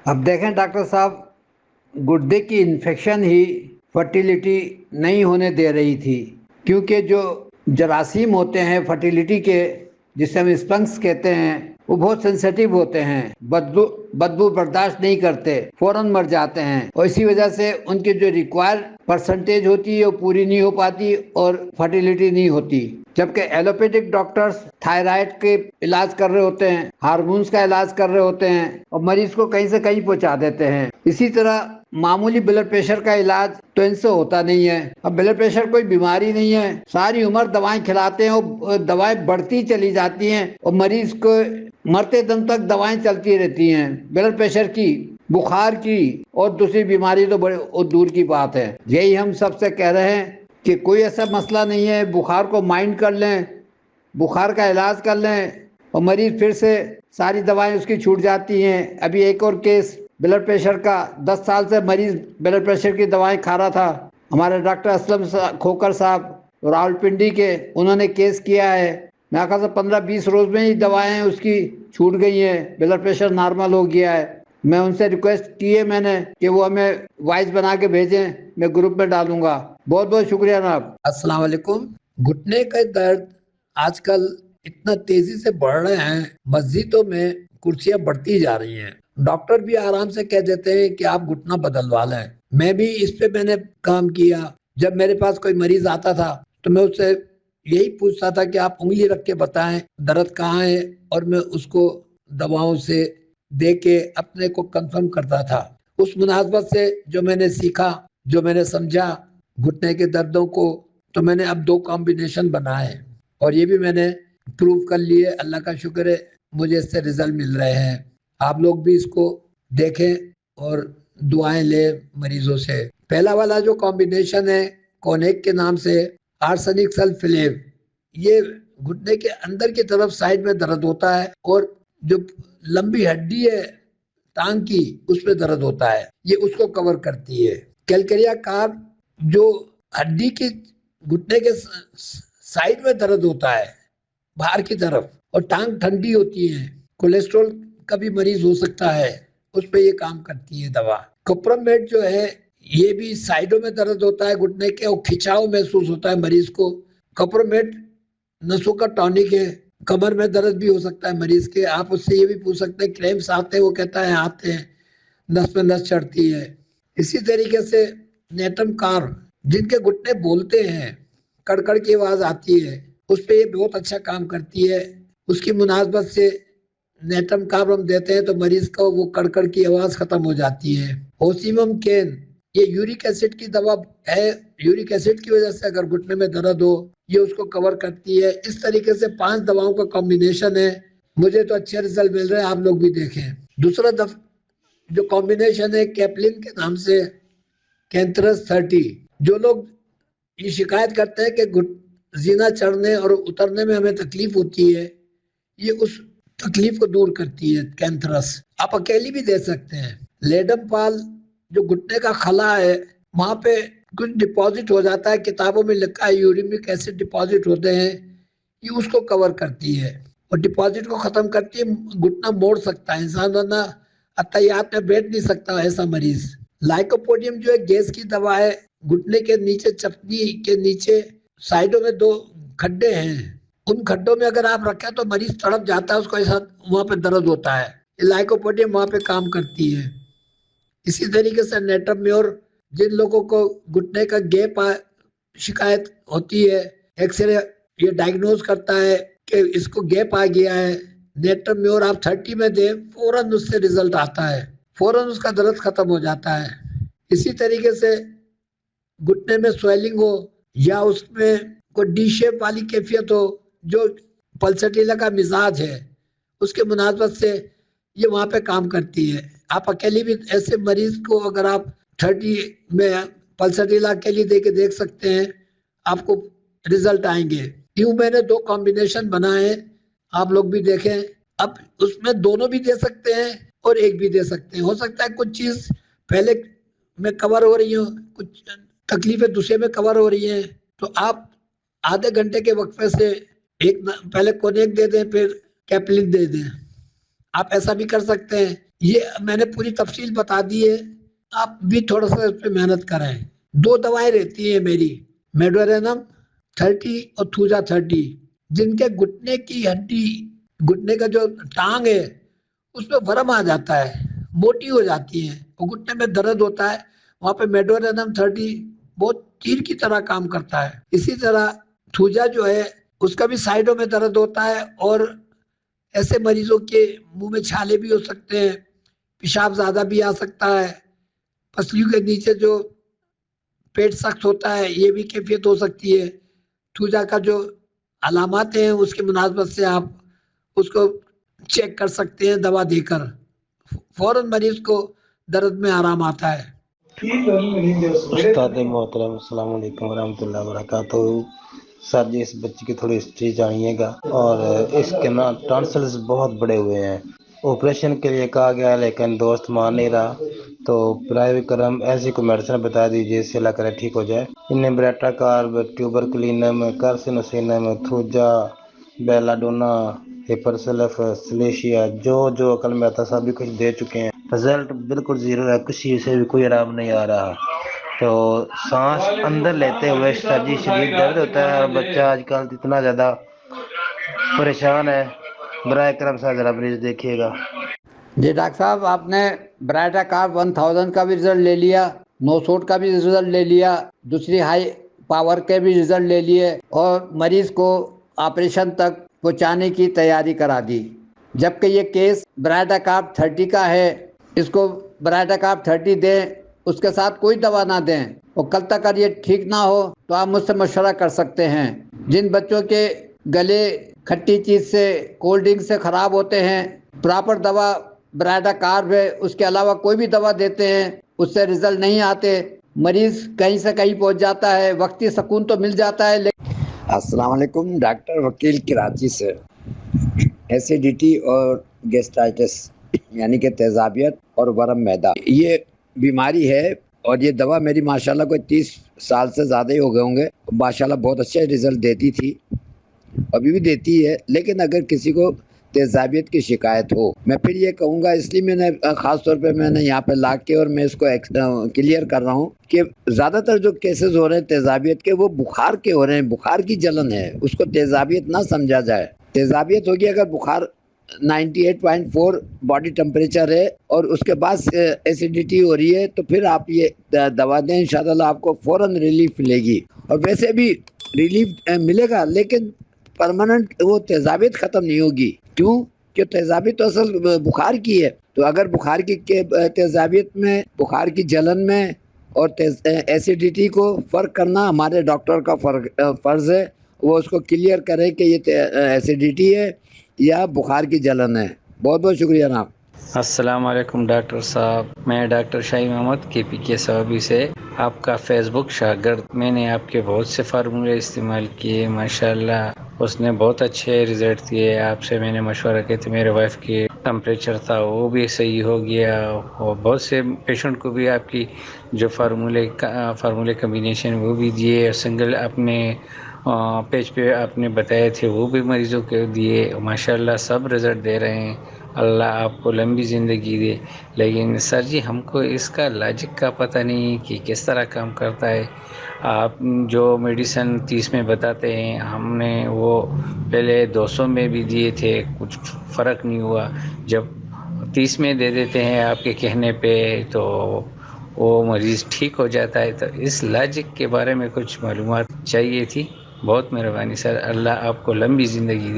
اب دیکھیں ڈاکٹر صاحب، گردے کی انفیکشن ہی فرٹیلیٹی نہیں ہونے دے رہی تھی، کیونکہ جو جراثیم ہوتے ہیں فرٹیلیٹی کے، جسے ہم اسپنکس کہتے ہیں، وہ بہت سینسیٹیو ہوتے ہیں، بدبو برداشت نہیں کرتے، فوراً مر جاتے ہیں، اور اسی وجہ سے ان کی جو ریکوائر پرسنٹیج ہوتی ہے وہ پوری نہیں ہو پاتی اور فرٹیلیٹی نہیں ہوتی۔ جبکہ ایلوپیتھک ڈاکٹرز تھائرائیڈ کے علاج کر رہے ہوتے ہیں، ہارمونز کا علاج کر رہے ہوتے ہیں، اور مریض کو کہیں سے کہیں پہنچا دیتے ہیں۔ اسی طرح معمولی بلڈ پریشر کا علاج تو ان سے ہوتا نہیں ہے۔ اب بلڈ پریشر کوئی بیماری نہیں ہے، ساری عمر دوائیں کھلاتے ہیں اور دوائیں بڑھتی چلی جاتی ہیں، اور مریض کو مرتے دم تک دوائیں چلتی رہتی ہیں، بلڈ پریشر کی، بخار کی، اور دوسری بیماری تو بڑے اور دور کی بات ہے۔ یہی ہم سب سے کہہ رہے ہیں کہ کوئی ایسا مسئلہ نہیں ہے، بخار کو مائنڈ کر لیں، بخار کا علاج کر لیں، اور مریض پھر سے ساری دوائیں اس کی چھوٹ جاتی ہیں۔ ابھی ایک اور کیس بلڈ پریشر کا، 10 سال سے مریض بلڈ پریشر کی دوائیں کھا رہا تھا، ہمارے ڈاکٹر اسلم کھوکر صاحب راولپنڈی کے، انہوں نے کیس کیا ہے، میرے خیال سے 15-20 روز میں ہی دوائیں اس کی چھوٹ گئی ہیں، بلڈ پریشر نارمل ہو گیا ہے۔ میں ان سے ریکویسٹ کی ہے میں نے کہ وہ ہمیں وائس بنا کے بھیجیں، میں گروپ میں ڈالوں گا۔ بہت بہت شکریہ جناب۔ السلام علیکم۔ گھٹنے کا درد آج کل اتنا تیزی سے بڑھ رہے ہیں، مسجدوں میں کرسیاں بڑھتی جا رہی ہیں، ڈاکٹر بھی آرام سے کہہ دیتے ہیں کہ آپ گھٹنا بدلوا لیں۔ میں بھی اس پہ میں نے کام کیا۔ جب میرے پاس کوئی مریض آتا تھا تو میں اس سے یہی پوچھتا تھا کہ آپ انگلی رکھ کے بتائیں درد کہاں ہے، اور میں اس کو دواؤں سے دے کے اپنے کو کنفرم کرتا تھا۔ اس مناسبت سے جو میں نے سیکھا، جو میں نے سمجھا گھٹنے کے دردوں کو، تو میں نے اب 2 کمبینیشن بنائے، اور یہ بھی میں نے پروو کر لیے۔ اللہ کا شکر ہے مجھے اس سے رزلٹ مل رہے ہیں۔ آپ لوگ بھی اس کو دیکھیں اور دعائیں لیں مریضوں سے۔ پہلا والا جو کمبینیشن ہے کونیک کے نام سے، آرسینک سلفیلیو، یہ گھٹنے کے اندر کی طرف سائڈ میں درد ہوتا ہے، اور جو لمبی ہڈی ہے ٹانگ کی اس پہ درد ہوتا ہے، یہ اس کو کور کرتی ہے۔ کیلکریا کارب جو ہڈی کی گھٹنے کے سائڈ میں درد ہوتا ہے باہر کی طرف، اور ٹانگ ٹھنڈی ہوتی ہے، کولیسٹرول کا بھی مریض ہو سکتا ہے، اس پہ یہ کام کرتی ہے دوا۔ کوپرمیٹ جو ہے یہ بھی سائڈوں میں درد ہوتا ہے گھٹنے کے، اور کھچاؤ محسوس ہوتا ہے مریض کو۔ کوپرمیٹ نسوں کا ٹونک ہے، کمر میں درد بھی ہو سکتا ہے مریض کے۔ آپ اس سے یہ بھی پوچھ سکتے ہیں کریمس آتے ہیں، وہ کہتا ہے آتے ہیں، نس میں نس چڑھتی ہے۔ اسی طریقے سے نیٹم کار، جن کے گھٹنے بولتے ہیں، کڑکڑ کی آواز آتی ہے، اس پہ یہ بہت اچھا کام کرتی ہے۔ اس کی مناسبت سے نیٹم کار ہم دیتے ہیں تو مریض کو وہ کڑکڑ کی آواز ختم ہو جاتی ہے۔ اوسیمم کین، یہ یورک ایسڈ کی دوا ہے، یورک ایسڈ کی وجہ سے اگر گھٹنے میں درد ہو یہ اس کو کور کرتی ہے۔ اس طریقے سے 5 دواؤں کا کمبینیشن ہے، مجھے تو اچھے رزلٹ مل رہے ہیں، آپ لوگ بھی دیکھیں۔ دوسرا جو کمبینیشن ہے کیپلن کے نام سے، کینترس 30، جو لوگ یہ شکایت کرتے ہیں کہ زینہ چڑھنے اور اترنے میں ہمیں تکلیف ہوتی ہے، یہ اس تکلیف کو دور کرتی ہے کینترس۔ آپ اکیلی بھی دے سکتے ہیں۔ لیڈم پال جو گھٹنے کا خلا ہے، وہاں پہ کچھ ڈپازٹ ہو جاتا ہے، کتابوں میں لکھا ہے یورمک ایسڈ ڈپازٹ ہوتے ہیں، یہ اس کو کور کرتی ہے اور ڈپازٹ کو ختم کرتی ہے۔ گھٹنا موڑ سکتا ہے انسان، ورنہ عطیات میں بیٹھ نہیں سکتا ایسا مریض۔ لائکوپوڈیم جو ہے گیس کی دوا ہے، گھٹنے کے نیچے، چپنی کے نیچے سائڈوں میں 2 کھڈے ہیں، ان کھڈوں میں اگر آپ رکھیں تو مریض تڑپ جاتا ہے، اس کو ایسا وہاں پہ درد ہوتا ہے، لائکوپوڈیم وہاں پہ کام کرتی ہے۔ اسی طریقے سے نیٹم میور، جن لوگوں کو گھٹنے کا گیپ شکایت ہوتی ہے، ایکس رے یہ ڈائگنوز کرتا ہے کہ اس کو گیپ آ گیا ہے، نیٹم میور آپ 30 میں دیں، فوراً اس سے رزلٹ آتا ہے، فوراً اس کا درد ختم ہو جاتا ہے۔ اسی طریقے سے گھٹنے میں سویلنگ ہو یا اس میں کوئی ڈی شیپ والی کیفیت ہو، جو پلسٹیلا کا مزاج ہے، اس کے مناسبت سے یہ وہاں پہ کام کرتی ہے۔ آپ اکیلی بھی ایسے مریض کو اگر آپ 30 میں پلسٹیلا اکیلی دے کے دیکھ سکتے ہیں، آپ کو رزلٹ آئیں گے۔ یوں میں نے 2 کمبینیشن بنائے ہیں، آپ لوگ بھی دیکھیں۔ اب اس میں دونوں بھی دے سکتے ہیں اور ایک بھی دے سکتے ہیں۔ ہو سکتا ہے کچھ چیز پہلے میں کور ہو رہی ہوں، کچھ تکلیفیں دوسرے میں کور ہو رہی ہیں، تو آپ آدھے گھنٹے کے وقفے سے پہلے کونیک دے دیں، پھر کیپلن دے دیں۔ آپ ایسا بھی کر سکتے ہیں یہ میں نے پوری تفصیل بتا دی ہے، آپ بھی تھوڑا سا اس پہ محنت کریں۔ 2 دوائیں رہتی ہیں میری، میڈورینم 30 اور تھوجا 30، جن کے گھٹنے کی ہڈی، گھٹنے کا جو ٹانگ ہے اس پہ ورم آ جاتا ہے، موٹی ہو جاتی ہے اور گھٹنے میں درد ہوتا ہے، وہاں پہ میڈورینم 30 بہت تیر کی طرح کام کرتا ہے۔ اسی طرح تھوجا جو ہے اس کا بھی سائڈوں میں درد ہوتا ہے، اور ایسے مریضوں کے منہ میں چھالے بھی ہو سکتے ہیں، پیشاب زیادہ بھی آ سکتا ہے، پسلیوں کے نیچے جو پیٹ سخت ہوتا ہے یہ بھی کیفیت ہو سکتی ہے۔ تھوجا کا جو علامات ہیں اس کی مناسبت سے آپ اس کو چیک کر سکتے ہیں دوا دے کر، فوراً مریض کو درد میں آرام آتا ہے۔ استاد محترم السلام علیکم ورحمۃ اللہ وبرکاتہ۔ سر جی اس بچے کی تھوڑی ہسٹری جانیے گا، اور اس کے نا ٹانسلز بہت بڑے ہوئے ہیں، آپریشن کے لیے کہا گیا لیکن دوست مان نہیں رہا، تو برائے کرم ایسی کوئی میڈیسن بتا دیجیے اس سے اللہ کرے ٹھیک ہو جائے۔ انہیں بریٹا کارب، ٹیوبرکلینم، کارسینوسینم، تھوجا، بیلاڈونا، ہیپرسلف، سلیشیا، جو عقل میں آتا سبھی کچھ دے چکے ہیں، رزلٹ بالکل زیرو ہے، کسی سے بھی کوئی آرام نہیں آ رہا۔ تو سانس اندر لیتے ہوئے سرجی شدید درد ہوتا ہے، اور بچہ آج کل اتنا زیادہ پریشان ہے، برائے کرم سے ذرا مریض دیکھیے گا۔ جی ڈاکٹر صاحب، آپ نے برائٹا کارب 1000 کا بھی رزلٹ لے لیا، 900 کا بھی رزلٹ لے لیا، دوسری ہائی پاور کے بھی رزلٹ لے لیے، اور مریض کو آپریشن تک پہنچانے کی تیاری کرا دی، جبکہ یہ کیس برائٹا کارب 30 کا ہے۔ اس کو برائٹا کارب 30 دیں، اس کے ساتھ کوئی دوا نہ دیں، اور کل تک اگر یہ ٹھیک نہ ہو تو آپ مجھ سے مشورہ کر سکتے ہیں۔ جن بچوں کے گلے کھٹی چیز سے، کولڈ ڈرنک سے خراب ہوتے ہیں، پراپر دوا برائٹا کارب ہے، اس کے علاوہ کوئی بھی دوا دیتے ہیں اس سے رزلٹ نہیں آتے، مریض کہیں سے کہیں پہنچ جاتا ہے، وقتی سکون تو مل جاتا ہے لیکن۔ السلام علیکم، ڈاکٹر وکیل کراچی سے۔ ایسیڈیٹی اور گیسٹرائٹس یعنی کہ تیزابیت اور ورم معدہ یہ بیماری ہے، اور یہ دوا میری ماشاءاللہ کوئی 30 سال سے زیادہ ہی ہو گئے ہوں گے، ماشاءاللہ بہت اچھے رزلٹ دیتی تھی، ابھی بھی دیتی ہے۔ لیکن اگر کسی کو تیزابیت کی شکایت ہو، میں پھر یہ کہوں گا، اس لیے میں نے خاص طور پہ میں نے یہاں پہ لا کے اور میں اس کو کلیئر کر رہا ہوں کہ زیادہ تر جو کیسز ہو رہے ہیں تیزابیت کے، وہ بخار کے ہو رہے ہیں، بخار کی جلن ہے، اس کو تیزابیت نہ سمجھا جائے۔ تیزابیت ہوگی اگر بخار 98.4 باڈی ٹمپریچر ہے اور اس کے بعد ایسیڈیٹی ہو رہی ہے، تو پھر آپ یہ دوا دیں، انشاءاللہ آپ کو فوراً ریلیف ملے گی، اور ویسے بھی ریلیف ملے گا، لیکن پرماننٹ وہ تیزابیت ختم نہیں ہوگی۔ کیوں کہ تیزابیت تو اصل بخار کی ہے، تو اگر بخار کی تیزابیت میں، بخار کی جلن میں اور ایسیڈیٹی کو فرق کرنا ہمارے ڈاکٹر کا فرض ہے، وہ اس کو کلیئر کرے کہ یہ ایسیڈیٹی ہے یا بخار کی جلن ہے۔ بہت بہت شکریہ جناب۔ السلام علیکم ڈاکٹر صاحب، میں ڈاکٹر شاہی محمد کے پی کے صوابی سے آپ کا فیس بک شاگرد۔ میں نے آپ کے بہت سے فارمولے استعمال کیے، ماشاءاللہ اس نے بہت اچھے رزلٹ دیے۔ آپ سے میں نے مشورہ کیا تھا، میرے وائف کی ٹمپریچر تھا وہ بھی صحیح ہو گیا، اور بہت سے پیشنٹ کو بھی آپ کی جو فارمولے کمبینیشن وہ بھی دیے، اور سنگل اپنے پیج پہ آپ نے بتائے تھے وہ بھی مریضوں کے دیے، ماشاءاللہ سب رزلٹ دے رہے ہیں۔ اللہ آپ کو لمبی زندگی دے۔ لیکن سر جی ہم کو اس کا لاجک کا پتہ نہیں کہ کس طرح کام کرتا ہے۔ آپ جو میڈیسن 30 میں بتاتے ہیں، ہم نے وہ پہلے 200 میں بھی دیے تھے، کچھ فرق نہیں ہوا۔ جب 30 میں دے دیتے ہیں آپ کے کہنے پہ تو وہ مریض ٹھیک ہو جاتا ہے، تو اس لاجک کے بارے میں کچھ معلومات چاہیے تھی۔ بہت مہربانی سر، اللہ آپ کو لمبی زندگی دے۔